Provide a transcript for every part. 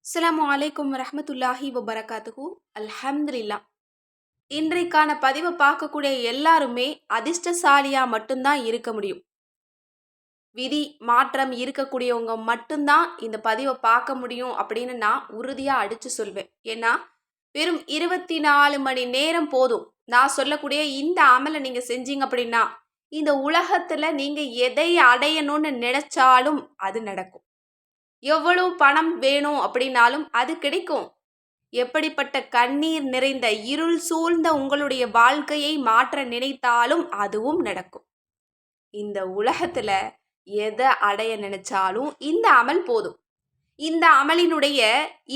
அஸ்ஸலாமு அலைக்கும் வரஹ்மத்துல்லாஹி வபரகாத்துஹு. அல்ஹம்துலில்லா. இன்றைக்கான பதிவை பார்க்கக்கூடிய எல்லாருமே அதிர்ஷ்டசாலியா மட்டும்தான் இருக்க முடியும். விதி மாற்றம் இருக்கக்கூடியவங்க மட்டும்தான் இந்த பதிவை பார்க்க முடியும் அப்படின்னு நான் உறுதியா அடிச்சு சொல்வேன். ஏன்னா வெறும் 24 மணி நேரம் போதும். நான் சொல்லக்கூடிய இந்த அமலை நீங்க செஞ்சீங்க அப்படின்னா இந்த உலகத்துல நீங்க எதை அடையணும்னு நினைச்சாலும் அது நடக்கும். எவ்வளவு பணம் வேணும் அப்படின்னாலும் அது கிடைக்கும். எப்படிப்பட்ட கண்ணீர் நிறைந்த இருள் சூழ்ந்த உங்களுடைய வாழ்க்கையை மாற்ற நினைத்தாலும் அதுவும் நடக்கும். இந்த உலகத்துல எதை அடைய நினைச்சாலும் இந்த அமல் போதும். இந்த அமலினுடைய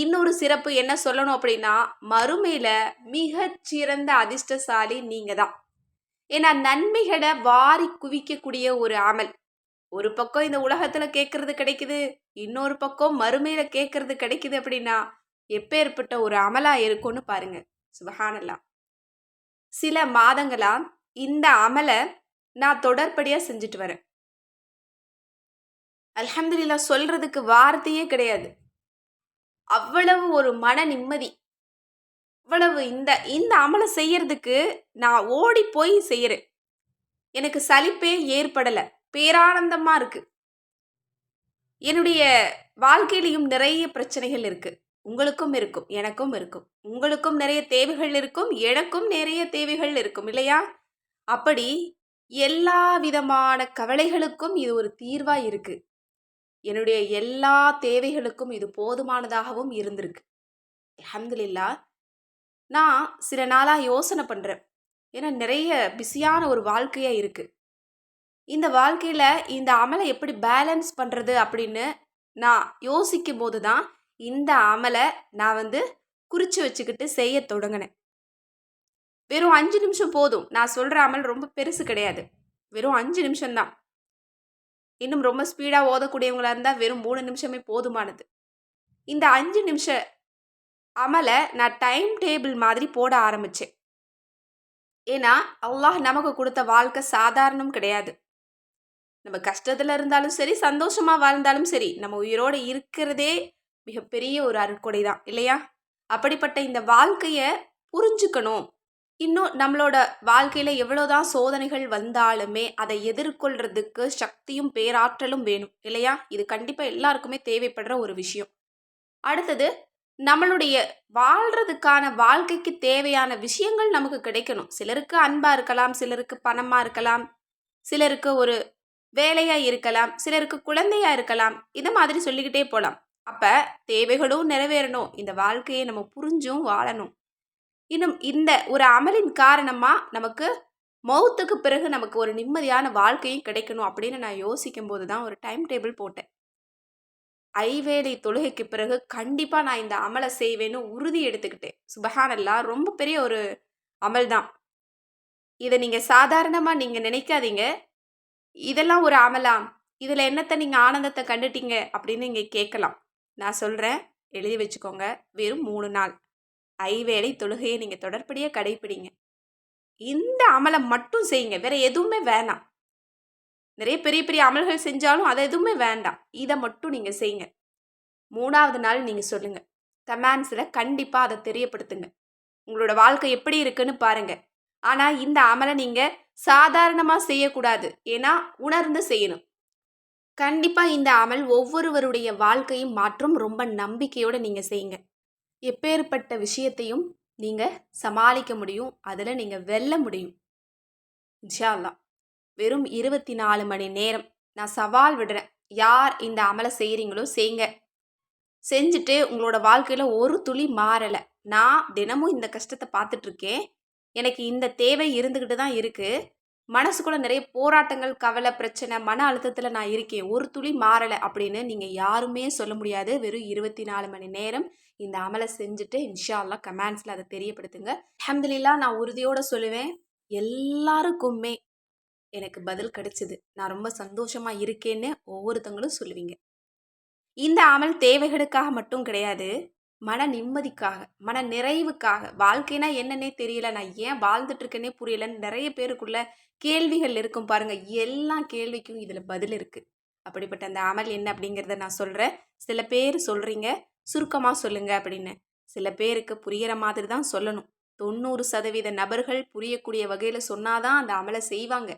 இன்னொரு சிறப்பு என்ன சொல்லணும் அப்படின்னா, மறுமையில மிகச்சிறந்த அதிர்ஷ்டசாலி நீங்க தான். ஏன்னா நன்மைகளை வாரி குவிக்கக்கூடிய ஒரு அமல். ஒரு பக்கம் இந்த உலகத்துல கேட்கறது கிடைக்குது, இன்னொரு பக்கம் மறுமையில கேட்கறது கிடைக்குது அப்படின்னா எப்பேற்பட்ட ஒரு அமலா இருக்கும்னு பாருங்க. சுபஹானல்லாஹ். சில மாதங்களா இந்த அமலை நான் தொடர்படியா செஞ்சுட்டு வரேன். அல்ஹம்துலில்லாஹ் சொல்றதுக்கு வார்த்தையே கிடையாது. அவ்வளவு ஒரு மன நிம்மதி. அவ்வளவு இந்த இந்த அமலை செய்யறதுக்கு நான் ஓடி போய் செய்யறேன். எனக்கு சலிப்பே ஏற்படல. பேரானந்தமா இருக்கு. என்னுடைய வாழ்க்கையிலையும் நிறைய பிரச்சனைகள் இருக்கு. உங்களுக்கும் இருக்கும், எனக்கும் இருக்கும். உங்களுக்கும் நிறைய தேவைகள் இருக்கும், எனக்கும் நிறைய தேவைகள் இருக்கும் இல்லையா? அப்படி எல்லா விதமான கவலைகளுக்கும் இது ஒரு தீர்வா இருக்கு. என்னுடைய எல்லா தேவைகளுக்கும் இது போதுமானதாகவும் இருந்திருக்கு. அல்ஹம்துலில்லாஹ். நான் சில நாளா யோசனை பண்றேன். ஏன்னா நிறைய பிஸியான ஒரு வாழ்க்கையா இருக்கு. இந்த வாழ்க்கையில இந்த அமலை எப்படி பேலன்ஸ் பண்றது அப்படின்னு நான் யோசிக்கும் போது தான் இந்த அமலை நான் குறிச்சு வச்சுக்கிட்டு செய்ய தொடங்கினேன். வெறும் 5 நிமிஷம் போதும். நான் சொல்ற அமல் ரொம்ப பெருசு கிடையாது. வெறும் 5 நிமிஷம் தான். இன்னும் ரொம்ப ஸ்பீடா ஓதக்கூடியவங்களா இருந்தா வெறும் 3 நிமிஷமே போதுமானது. இந்த 5 நிமிஷ அமலை நான் டைம் டேபிள் மாதிரி போட ஆரம்பிச்சேன். ஏன்னா அல்லாஹ் நமக்கு கொடுத்த வாழ்க்கை சாதாரணம் கிடையாது. நம்ம கஷ்டத்துல இருந்தாலும் சரி, சந்தோஷமா வாழ்ந்தாலும் சரி, நம்ம உயிரோட இருக்கிறதே மிகப்பெரிய ஒரு அருட்கொடை தான் இல்லையா? அப்படிப்பட்ட இந்த வாழ்க்கைய புரிஞ்சுக்கணும். இன்னும் நம்மளோட வாழ்க்கையில எவ்வளவுதான் சோதனைகள் வந்தாலுமே அதை எதிர்கொள்றதுக்கு சக்தியும் பேராற்றலும் வேணும் இல்லையா? இது கண்டிப்பா எல்லாருக்குமே தேவைப்படுற ஒரு விஷயம். அடுத்தது நம்மளுடைய வாழ்றதுக்கான வாழ்க்கைக்கு தேவையான விஷயங்கள் நமக்கு கிடைக்கணும். சிலருக்கு அன்பா இருக்கலாம், சிலருக்கு பணமா இருக்கலாம், சிலருக்கு ஒரு வேலையா இருக்கலாம், சிலருக்கு குழந்தையா இருக்கலாம். இத மாதிரி சொல்லிக்கிட்டே போலாம். அப்ப தேவைகளும் நிறைவேறணும். இந்த வாழ்க்கையை நம்ம புரிஞ்சும் வாழணும். இன்னும் இந்த ஒரு அமலின் காரணமா நமக்கு மௌத்துக்கு பிறகு நமக்கு ஒரு நிம்மதியான வாழ்க்கையும் கிடைக்கணும் அப்படின்னு நான் யோசிக்கும் போது தான் ஒரு டைம் டேபிள் போட்டேன். ஐவேளை தொழுகைக்கு பிறகு கண்டிப்பா நான் இந்த அமலை செய்வேன்னு உறுதி எடுத்துக்கிட்டேன். சுபஹானல்லாஹ். ரொம்ப பெரிய ஒரு அமல் தான். இதை நீங்க சாதாரணமா நீங்க நினைக்காதீங்க. இதெல்லாம் ஒரு அமலா? இதுல என்னத்த நீங்க ஆனந்தத்தை கண்டுட்டீங்க அப்படின்னு நீங்க கேட்கலாம். நான் சொல்றேன், எழுதி வச்சுக்கோங்க. வெறும் 3 நாள் ஐவேளை தொழுகையை நீங்க தொடர்படியா கடைபிடிங்க. இந்த அமலை மட்டும் செய்யுங்க. வேற எதுவுமே வேணாம். நிறைய பெரிய பெரிய அமல்கள் செஞ்சாலும் அது எதுவுமே வேண்டாம். இதை மட்டும் நீங்க செய்யுங்க. 3வது நாள் நீங்க சொல்லுங்க. கமெண்ட்ஸ்ல கண்டிப்பா அதை தெரியப்படுத்துங்க. உங்களோட வாழ்க்கை எப்படி இருக்குன்னு பாருங்க. ஆனா இந்த அமலை நீங்க சாதாரணமா செய்யக்கூடாது. ஏன்னா உணர்ந்து செய்யணும். கண்டிப்பா இந்த அமல் ஒவ்வொருவருடைய வாழ்க்கையும் மாற்றும். ரொம்ப நம்பிக்கையோட நீங்க செய்யுங்க. எப்பேற்பட்ட விஷயத்தையும் நீங்க சமாளிக்க முடியும். அதுல நீங்க வெல்ல முடியும். இன்ஷா அல்லாஹ். வெறும் 24 மணி நேரம் நான் சவால் விடுறேன். யார் இந்த அமலை செய்கிறீங்களோ செய்யுங்க. செஞ்சுட்டு உங்களோட வாழ்க்கையில ஒரு துளி மாறலை. நான் தினமும் இந்த கஷ்டத்தை பார்த்துட்டு இருக்கேன். எனக்கு இந்த தேவை இருந்துக்கிட்டு தான் இருக்கு. மனசுக்குள்ள நிறைய போராட்டங்கள், கவலை, பிரச்சனை, மன அழுத்தத்துல நான் இருக்கேன். ஒரு துளி மாறலை அப்படின்னு நீங்க யாருமே சொல்ல முடியாது. வெறும் 24 மணி நேரம் இந்த அமலை செஞ்சுட்டு இன்ஷா அல்லாஹ் கமெண்ட்ஸ்ல அதை தெரியப்படுத்துங்க. அல்ஹம்துலில்லாஹ். நான் உறுதியோட சொல்லுவேன், எல்லாருக்குமே எனக்கு பதில் கிடைச்சது. நான் ரொம்ப சந்தோஷமா இருக்கேன்னு ஒவ்வொருத்தங்களும் சொல்லுவீங்க. இந்த அமல் தேவைகளுக்காக மட்டும் கிடையாது. மன நிம்மதிக்காக, மன நிறைவுக்காக. வாழ்க்கைனா என்னன்னே தெரியல, நான் ஏன் வாழ்ந்துட்டு இருக்கேன்னே புரியலன்னு நிறைய பேருக்குள்ள கேள்விகள் இருக்கும் பாருங்க. எல்லா கேள்விக்கும் இதுல பதில் இருக்கு. அப்படிப்பட்ட அந்த அமல் என்ன அப்படிங்கிறத நான் சொல்றேன். சில பேர் சொல்றீங்க, சுருக்கமாக சொல்லுங்க அப்படின்னு. சில பேருக்கு புரிகிற மாதிரி தான் சொல்லணும். 90% நபர்கள் புரியக்கூடிய வகையில் சொன்னாதான் அந்த அமலை செய்வாங்க.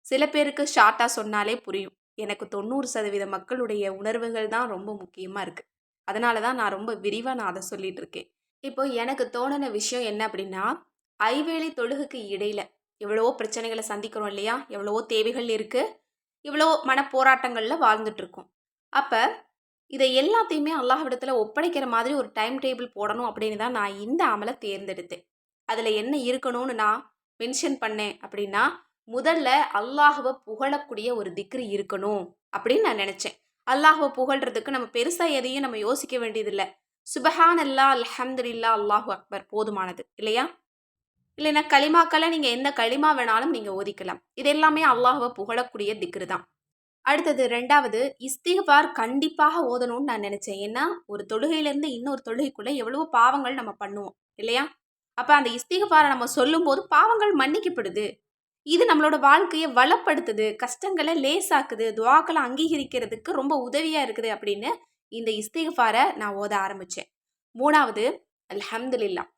சில பேருக்கு ஷார்ட்டாக சொன்னாலே புரியும். எனக்கு 90% மக்களுடைய உணர்வுகள் தான் ரொம்ப முக்கியமாக இருக்குது. அதனால தான் நான் ரொம்ப விரிவாக நான் அதை சொல்லிட்டு இருக்கேன். இப்போ எனக்கு தோணுன விஷயம் என்ன அப்படின்னா, ஐவேளை தொழுகைக்கு இடையில எவ்வளவோ பிரச்சனைகளை சந்திக்கிறோம் இல்லையா? எவ்வளவோ தேவைகள் இருக்குது. இவ்வளோ மனப்போராட்டங்கள்ல வாழ்ந்துட்டு இருக்கோம். அப்ப இதை எல்லாத்தையுமே அல்லாஹ்விடத்துல ஒப்படைக்கிற மாதிரி ஒரு டைம் டேபிள் போடணும் அப்படின்னு தான் நான் இந்த அமலை தேர்ந்தெடுத்தேன். அதில் என்ன இருக்கணும்னு நான் மென்ஷன் பண்ணேன் அப்படின்னா, முதல்ல அல்லாஹ்வை புகழக்கூடிய ஒரு திக்ரு இருக்கணும் அப்படின்னு நான் நினச்சேன். அல்லாஹ்வை புகழ்றதுக்கு நம்ம பெருசாக எதையும் நம்ம யோசிக்க வேண்டியதில்லை. சுபஹானல்லாஹ், அல்ஹம்துலில்லாஹ், அல்லாஹு அக்பர் போதுமானது இல்லையா? இல்லைன்னா களிமாக்களை நீங்கள் எந்த களிமா வேணாலும் நீங்கள் ஓதிக்கலாம். இது எல்லாமே அல்லாஹ்வை புகழக்கூடிய திக்ரு தான். அடுத்தது 2வது இஸ்திக்ஃபார் கண்டிப்பாக ஓதணும்னு நான் நினைச்சேன். ஏன்னா, ஒரு தொழுகையிலேருந்து இன்னொரு தொழுகைக்குள்ள எவ்வளவோ பாவங்கள் நம்ம பண்ணுவோம் இல்லையா? அப்ப அந்த இஸ்திக்ஃபார நம்ம சொல்லும்போது பாவங்கள் மன்னிக்கப்படுது. இது நம்மளோட வாழ்க்கைய வளப்படுத்துது, கஷ்டங்கள லேசாக்குது, துஆக்கள அங்கீகரிக்கிறதுக்கு ரொம்ப உதவியா இருக்குது அப்படின்னு இந்த இஸ்திக்ஃபார நான் ஓத ஆரம்பிச்சேன். 3வது அல்ஹம்துலில்லாஹ்.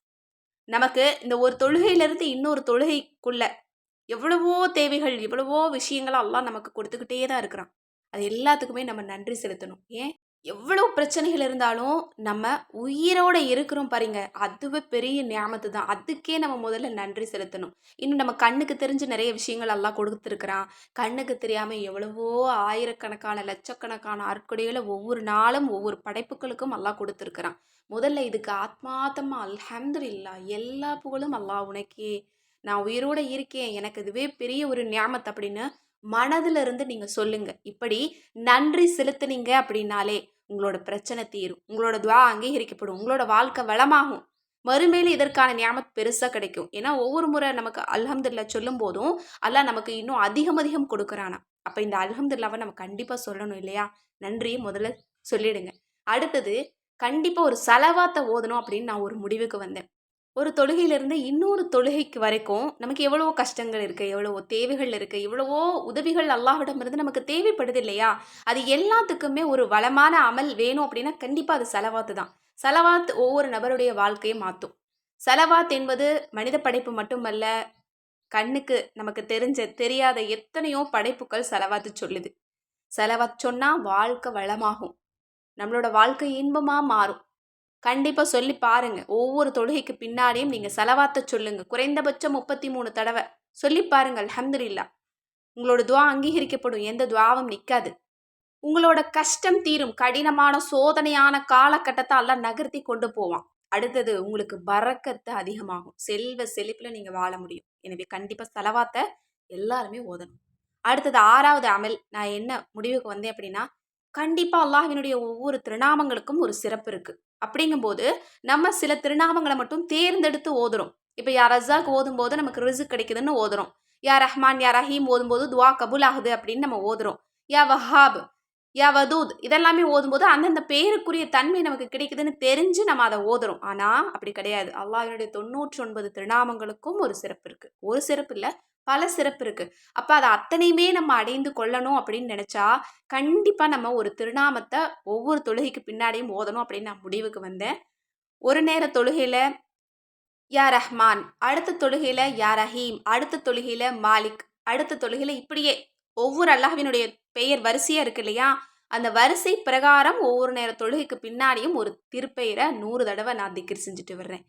நமக்கு இந்த ஒரு தொழுகையிலிருந்து இன்னொரு தொழுகைக்குள்ள எவ்வளவோ தேவைகள், எவ்வளவோ விஷயங்கள அல்லாஹ் நமக்கு கொடுத்துக்கிட்டே தான் இருக்கிறான். அது எல்லாத்துக்குமே நம்ம நன்றி செலுத்தணும். ஏன்? எவ்வளோ பிரச்சனைகள் இருந்தாலும் நம்ம உயிரோட இருக்கிறோம் பாருங்க, அதுவே பெரிய நியாமத்து தான். அதுக்கே நம்ம முதல்ல நன்றி செலுத்தணும். இன்னும் நம்ம கண்ணுக்கு தெரிஞ்சு நிறைய விஷயங்கள் அல்லாஹ் கொடுத்துருக்கிறான். கண்ணுக்கு தெரியாம எவ்வளவோ ஆயிரக்கணக்கான, லட்சக்கணக்கான அருட்கொடைகளை ஒவ்வொரு நாளும் ஒவ்வொரு படைப்புகளுக்கும் அல்லாஹ் கொடுத்துருக்கிறான். முதல்ல இதுக்கு ஆத்மார்த்தமா அல்ஹம்துலில்லாஹ், எல்லா புகழும் அல்லாஹ் உனக்கே. நான் உயிரோட இருக்கேன், எனக்கு இதுவே பெரிய ஒரு நியாமத் அப்படின்னு மனதுல இருந்து நீங்க சொல்லுங்க. இப்படி நன்றி செலுத்துனீங்க அப்படின்னாலே உங்களோட பிரச்சனை தீரும். உங்களோட துஆ அங்கீகரிக்கப்படும். உங்களோட வாழ்க்கை வளமாகும். மறுமையில இதற்கான நியாமத் பெருசா கிடைக்கும். ஏன்னா ஒவ்வொரு முறை நமக்கு அல்ஹம்துலில்லாஹ் சொல்லும் போதும் அல்லாஹ் நமக்கு இன்னும் அதிகம் அதிகம் கொடுக்குறானாம். அப்ப இந்த அல்ஹம்துலில்லாஹ்வை நம்ம கண்டிப்பா சொல்லணும் இல்லையா? நன்றியை முதல்ல சொல்லிடுங்க. அடுத்தது கண்டிப்பா ஒரு ஸலவாத்த ஓதணும் அப்படின்னு நான் ஒரு முடிவுக்கு வந்தேன். ஒரு தொழுகையிலிருந்து இன்னொரு தொழுகைக்கு வரைக்கும் நமக்கு எவ்வளவோ கஷ்டங்கள் இருக்கு, எவ்வளவோ தேவைகள் இருக்கு, எவ்வளவோ உதவிகள் அல்லாஹ்விடமிருந்து நமக்கு தேவைப்படுது இல்லையா? அது எல்லாத்துக்குமே ஒரு வளமான அமல் வேணும் அப்படின்னா கண்டிப்பா அது ஸலவாத்து தான். ஸலவாத் ஒவ்வொரு நபருடைய வாழ்க்கையை மாத்தும். ஸலவாத் என்பது மனித படைப்பு மட்டுமல்ல, கண்ணுக்கு நமக்கு தெரிஞ்ச, தெரியாத எத்தனையோ படைப்புகள் ஸலவாத்து சொல்லுது. ஸலவாத் சொன்னா வாழ்க்கை வளமாகும். நம்மளோட வாழ்க்கை இன்பமா மாறும். கண்டிப்பா சொல்லி பாருங்க. ஒவ்வொரு தொழுகைக்கு பின்னாடியும் நீங்க ஸலவாத்த சொல்லுங்க. குறைந்தபட்சம் 33 தடவ சொல்லி பாருங்க. அல்ஹம்துலில்லாஹ். உங்களோட துஆ அங்கீகரிக்கப்படும். எந்த துஆவும் நிக்காது. உங்களோட கஷ்டம் தீரும். கடினமான சோதனையான காலகட்டத்த அல்லாஹ் நகர்த்தி கொண்டு போவான். அடுத்தது உங்களுக்கு பரக்கத்து அதிகமாகும். செல்வ செழிப்புல நீங்க வாழ முடியும். எனவே கண்டிப்பா ஸலவாத்த எல்லாருமே ஓதணும். அடுத்தது 6வது அமல் நான் என்ன முடிவுக்கு வந்தேன் அப்படின்னா, கண்டிப்பா அல்லாஹ்வினுடைய ஒவ்வொரு திருநாமங்களுக்கும் ஒரு சிறப்பு இருக்கு. அப்படிங்கும்போது நம்ம சில திருநாமங்களை மட்டும் தேர்ந்தெடுத்து ஓதுறோம். இப்போ யா ரஸாக் ஓதும்போது நமக்கு ரிஸ்க் கிடைக்குதுன்னு ஓதுறோம். யா ரஹ்மான், யா ரஹீம் ஓதும்போது துஆ கபூல் ஆகுது அப்படின்னு நம்ம ஓதுறோம். யா வஹாப், யா வதூத் இதெல்லாமே ஓதும்போது அந்தந்த பேருக்குரிய தன்மை நமக்கு கிடைக்குதுன்னு தெரிஞ்சு நம்ம அதை ஓதுறோம். ஆனா அப்படி கிடையாது. அல்லாஹ்வினுடைய 99 திருநாமங்களுக்கும் ஒரு சிறப்பு இருக்கு. ஒரு சிறப்பு இல்ல, பல சிறப்பு இருக்கு. அப்ப அத அத்தனையுமே நம்ம அடைந்து கொள்ளணும் அப்படின்னு நினைச்சா, கண்டிப்பா நம்ம ஒரு திருநாமத்த ஒவ்வொரு தொழுகைக்கு பின்னாடியும் ஓதணும் அப்படின்னு நான் முடிவுக்கு வந்தேன். ஒரு நேர தொழுகையில யா ரஹ்மான், அடுத்த தொழுகையில யா ரஹீம், அடுத்த தொழுகையில மாலிக், அடுத்த தொழுகையில இப்படியே ஒவ்வொரு அல்லாஹ்வினுடைய பெயர் வரிசையா இருக்கு இல்லையா? அந்த வரிசை பிரகாரம் ஒவ்வொரு நேர தொழுகைக்கு பின்னாடியும் ஒரு திருப்பெயரை 100 தடவை நான் திக்ர் செஞ்சுட்டு வர்றேன்.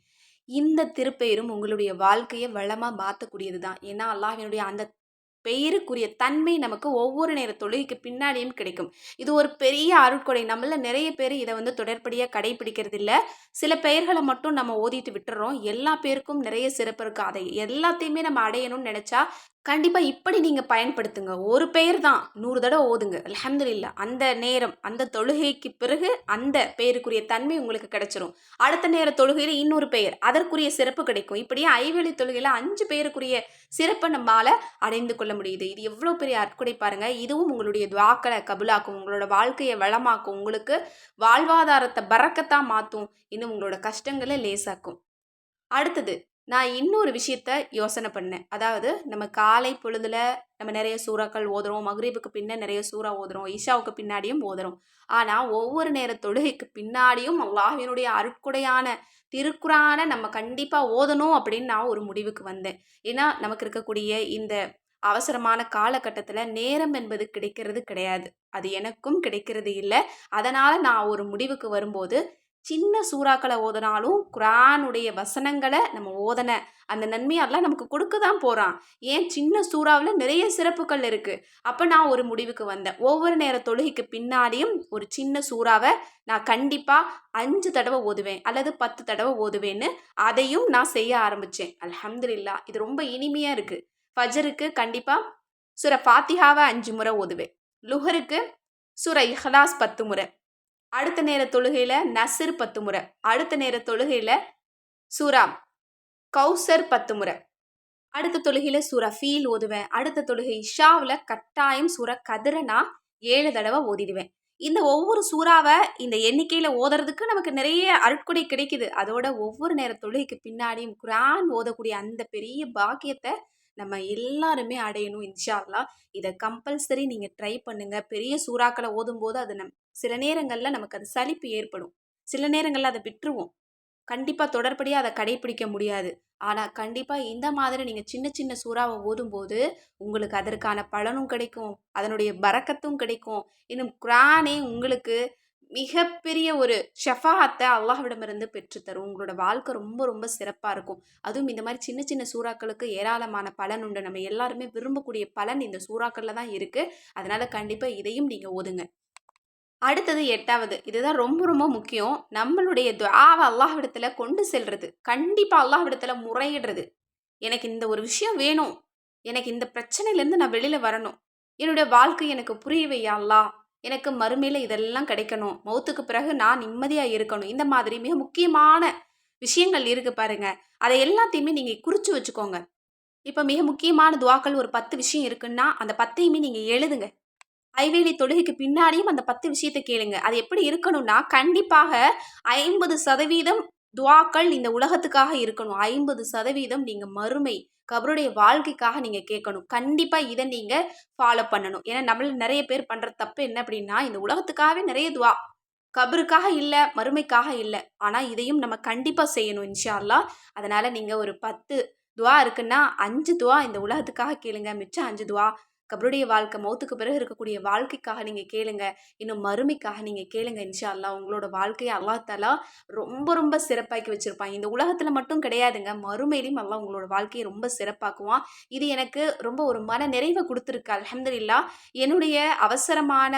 இந்த திருப்பெயரும் உங்களுடைய வாழ்க்கைய வளமா மாத்தக்கூடியது தான். ஏன்னா அல்லாஹ்வினுடைய அந்த பெயருக்குரிய தன்மை நமக்கு ஒவ்வொரு நேர தொழுகைக்கு பின்னாடியும் கிடைக்கும். இது ஒரு பெரிய அருட்கொடை. நம்மள நிறைய பேர் இதை வந்து தொடர்படியா கடைபிடிக்கிறது இல்ல. சில பெயர்களை மட்டும் நம்ம ஓதிட்டு விட்டுறோம். எல்லா பேருக்கும் நிறைய சிறப்பு இருக்கு. அதை எல்லாத்தையுமே நம்ம அடையணும்னு நினைச்சா கண்டிப்பா இப்படி நீங்க பயன்படுத்துங்க. ஒரு பெயர் தான் 100 தடவ ஓதுங்க. அல்ஹம்துலில்லாஹ். அந்த நேரம், அந்த தொழுகைக்கு பிறகு அந்த பெயருக்குரிய தன்மை உங்களுக்கு கிடைச்சிரும். அடுத்த நேர தொழுகையில இன்னொரு பெயர், அதற்குரிய சிறப்பு கிடைக்கும். இப்படியே ஐவேளை தொழுகையில 5 பெயருக்குரிய சிறப்ப நம்மால அடைந்து கொள்ள முடியுது. இது எவ்வளோ பெரிய அற்கொடை பாருங்க. இதுவும் உங்களுடைய துஆக்கள கபூலாக்கும். உங்களோட வாழ்க்கைய வளமாக்கும். உங்களுக்கு வாழ்வாதாரத்த பரக்கத்தா மாத்தும். இன்னும் உங்களோட கஷ்டங்கள லேசாக்கும். அடுத்தது நான் இன்னொரு விஷயத்த யோசனை பண்ணேன். அதாவது நம்ம காலை பொழுதுல நம்ம நிறைய சூறாக்கள் ஓதுறோம். மக்ரிபுக்கு பின்ன நிறைய சூறா ஓதுறோம். இஷாவுக்கு பின்னாடியும் ஓதுறோம். ஆனா, ஒவ்வொரு நேர தொழுகைக்கு பின்னாடியும் அல்லாஹ்வினுடைய அருட்கொடையான திருக்குரான நம்ம கண்டிப்பா ஓதணும் அப்படின்னு நான் ஒரு முடிவுக்கு வந்தேன். ஏன்னா, நமக்கு இருக்கக்கூடிய இந்த அவசரமான காலகட்டத்தில நேரம் என்பது கிடைக்கிறது கிடையாது. அது எனக்கும் கிடைக்கிறது இல்ல. அதனால நான் ஒரு முடிவுக்கு வரும்போது சின்ன சூறாக்கள ஓதுனாலும், குர்ஆனுடைய வசனங்கள நம்ம ஓதன அந்த நன்மைய அல்லாஹ் நமக்கு குடுக்க தான் போறான். ஏன் சின்ன சூறாவுல நிறைய சிறப்புகள் இருக்கு. அப்ப நான் ஒரு முடிவுக்கு வந்தேன். ஒவ்வொரு நேர தொழுகைக்கு பின்னாடியும் ஒரு சின்ன சூறாவ நான் கண்டிப்பா 5 தடவ ஓதுவேன். அல்லது 10 தடவ ஓதுவேன்னு அதையும் நான் செய்ய ஆரம்பிச்சேன். அல்ஹம்துலில்லாஹ். இது ரொம்ப இனிமையா இருக்கு. ஃபஜ்ருக்கு கண்டிப்பா சூரா ஃபாத்திஹாவ 5 முறை ஓதுவேன். லுஹருக்கு சூரா இஹ்லாஸ் 10 முறை. அடுத்த நேர தொழுகையில நஸ்ர் 10 முறை. அடுத்த நேர தொழுகையில சூரா கௌசர் 10 முறை. அடுத்த தொழுகையில சூரா ஃபீல் ஓதுவேன். அடுத்த தொழுகை இஷாவுல கட்டாயம் சூரா கத்ர நான் 7 தடவ ஓதிடுவேன். இந்த ஒவ்வொரு சூறாவ இந்த எண்ணிக்கையில ஓதுறதுக்கு நமக்கு நிறைய அருட்கொடை கிடைக்குது. அதோட ஒவ்வொரு நேர தொழுகைக்கு பின்னாடியும் குர்ஆன் ஓதக்கூடிய அந்த பெரிய பாக்கியத்த நம்ம எல்லாருமே அடையணும் இன்ஷா அல்லாஹ். இத கம்பல்சரி நீங்க ட்ரை பண்ணுங்க. பெரிய சூறாக்கள ஓதும்போது அது சில நேரங்கள்ல நமக்கு அது சலிப்பு ஏற்படும். சில நேரங்கள்ல அத விட்டுருவோம். கண்டிப்பா தொடர்படியா அத கடைப்பிடிக்க முடியாது. ஆனா, கண்டிப்பா இந்த மாதிரி நீங்க சின்ன சின்ன சூறாவ ஓதும்போது, உங்களுக்கு அதற்கான பலனும் கிடைக்கும். அதனுடைய பரக்கத்தும் கிடைக்கும். இன்னும் குர்ஆனே உங்களுக்கு மிகப்பெரிய ஒரு ஷஃபாஅத்த அல்லாஹ்விடமிருந்து பெற்றுத்தரும். உங்களோட வாழ்க்கை ரொம்ப ரொம்ப சிறப்பா இருக்கும். அதுவும் இந்த மாரி சின்ன சின்ன சூறாக்களுக்கு ஏராளமான பலன் உண்டு. நம்ம எல்லாருமே விரும்பக்கூடிய பலன் இந்த சூறாக்கள்ல தான் இருக்கு. அதனால கண்டிப்பா இதையும் நீங்க ஓதுங்க. அடுத்தது 8வது. இதுதான் ரொம்ப ரொம்ப முக்கியம். நம்மளுடைய துஆவ அல்லாஹ்விடத்துல கொண்டு செல்றது. கண்டிப்பா அல்லாஹ்விடத்துல முறையிடுறது. எனக்கு இந்த ஒரு விஷயம் வேணும். எனக்கு இந்த பிரச்சனையிலேருந்து நான் வெளில வரணும். என்னுடைய வாழ்க்கை எனக்கு புரிய வை யா அல்லாஹ். எனக்கு மறுமையில இதெல்லாம் கிடைக்கணும். மௌத்துக்கு பிறகு நான் நிம்மதியா இருக்கணும். இந்த மாதிரி மிக முக்கியமான விஷயங்கள் இருக்கு பாருங்க. அத எல்லாத்தையுமே நீங்க குறிச்சு வச்சுக்கோங்க. இப்ப மிக முக்கியமான துஆக்கள் ஒரு 10 விஷயம் இருக்குன்னா, அந்த 10யுமே நீங்க எழுதுங்க. ஐவேளை தொழுகைக்கு பின்னாடியும் அந்த 10 விஷயத்த கேளுங்க. அது எப்படி இருக்கணும்னா, கண்டிப்பாக 50% துஆக்கள் இந்த உலகத்துக்காக இருக்கணும். 50% நீங்க மறுமை, கபருடைய வாழ்க்கைக்காக நீங்க கேட்கணும். கண்டிப்பா இத நீங்க ஃபாலோ பண்ணணும். ஏன்னா, நம்மள நெறைய பேர் பண்ற தப்பு என்ன அப்படின்னா, இந்த உலகத்துக்காகவே நெறைய துஆ. கபருக்காக இல்ல, மறுமைக்காக இல்ல. ஆனா, இதையும் நம்ம கண்டிப்பா செய்யணும் இன்ஷா அல்லாஹ். அதனால நீங்க ஒரு 10 துஆ இருக்குன்னா, 5 துஆ இந்த உலகத்துக்காக கேளுங்க. மிச்சம் 5 துஆ கபருடைய வாழ்க்கை, மௌத்துக்கு பிறகு இருக்கக்கூடிய வாழ்க்கைக்காக நீங்க கேளுங்க. இன்னும் மறுமைக்காக நீங்க கேளுங்க இன்ஷா அல்லாஹ். உங்களோட வாழ்க்கைய அல்லாஹ் தஆலா ரொம்ப ரொம்ப சிறப்பாக்கி வச்சிருப்பான். இந்த உலகத்துல மட்டும் கிடையாதுங்க. மறுமையிலும் அல்லாஹ் உங்களோட வாழ்க்கைய ரொம்ப சிறப்பாக்குவான். இது எனக்கு ரொம்ப ஒரு மன நிறைவ குடுத்திருக்கு. அல்ஹம்துலில்லாஹ். என்னுடைய அவசரமான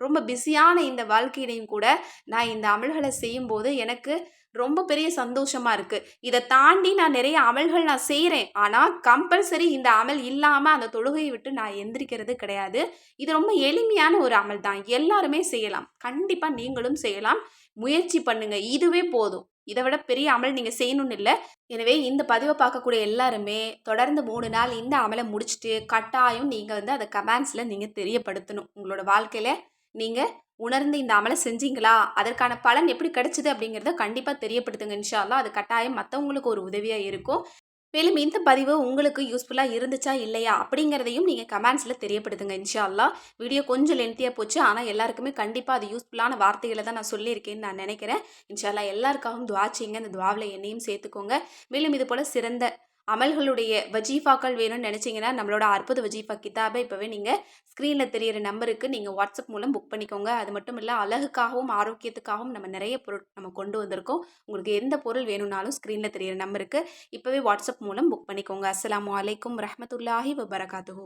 ரொம்ப பிஸியான இந்த வாழ்க்கையிலயும் கூட, நான் இந்த அமல்கள செய்யும்போது எனக்கு ரொம்ப பெரிய சந்தோஷமா இருக்கு. இத தாண்டி நான் நெறைய அமல்கள் நான் செய்றேன். ஆனா, கம்பல்சரி இந்த அமல் இல்லாம அந்த தொழுகைய விட்டு நான் எந்திரிக்கிறது கிடையாது. இது ரொம்ப எளிமையான ஒரு அமல் தான். எல்லாருமே செய்யலாம். கண்டிப்பா நீங்களும் செய்யலாம். முயற்சி பண்ணுங்க. இதுவே போதும். இத விட பெரிய அமல் நீங்க செய்யணும்னு இல்ல. எனவே இந்த பதிவ பார்க்கக்கூடிய எல்லாருமே தொடர்ந்து 3 நாள் இந்த அமல முடிச்சுட்டு, கட்டாயம் நீங்க அத கமெண்ட்ஸ்ல நீங்க தெரியப்படுத்தணும். உங்களோட வாழ்க்கையில நீங்க உணர்ந்து இந்த அமல செஞ்சீங்களா? அதற்கான பலன் எப்படி கிடைச்சது? அப்படிங்கிறத கண்டிப்பா தெரியப்படுத்துங்க இன்ஷா அல்லாஹ். அது கட்டாயம் மத்தவங்களுக்கு ஒரு உதவியா இருக்கும். மேலும் இந்த பதிவு உங்களுக்கு யூஸ்ஃபுல்லா இருந்துச்சா? இல்லையா? அப்படிங்கிறதையும் நீங்க கமெண்ட்ஸ்ல தெரியப்படுத்துங்க இன்ஷா அல்லாஹ். வீடியோ கொஞ்சம் லென்த்தியா போச்சு. ஆனா எல்லாருக்குமே கண்டிப்பா அது யூஸ்ஃபுல்லான வார்த்தைகள தான் நான் சொல்லியிருக்கேன்னு நான் நெனைக்கிறேன். இன்ஷா அல்லாஹ் எல்லாருக்காகவும் துஆ செய்யுங்க. அந்த துஆவுல என்னையும் சேர்த்துக்கோங்க. மேலும் இது போல சிறந்த அமல்களுடைய வஜீஃபாக்கள் வேணும்னு நெனைச்சீங்கன்னா, நம்மளோட அற்புத வஜீஃபா கிதாப இப்பவே நீங்க ஸ்க்ரீன்ல தெரியிற நம்பருக்கு நீங்க வாட்ஸ்அப் மூலம் புக் பண்ணிக்கோங்க. அது மட்டும் இல்ல அழகுக்காகவும், ஆரோக்கியத்துக்காகவும் நம்ம நெறைய நம்ம கொண்டு வந்திருக்கோம். உங்களுக்கு எந்த பொருள் வேணும்னாலும் ஸ்க்ரீன்ல தெரியிற நம்பருக்கு இப்பவே வாட்ஸ்அப் மூலம் புக் பண்ணிக்கோங்க. அஸ்ஸலாமு அலைக்கும் வரஹ்மத்துல்லாஹி வபரகாத்துஹு.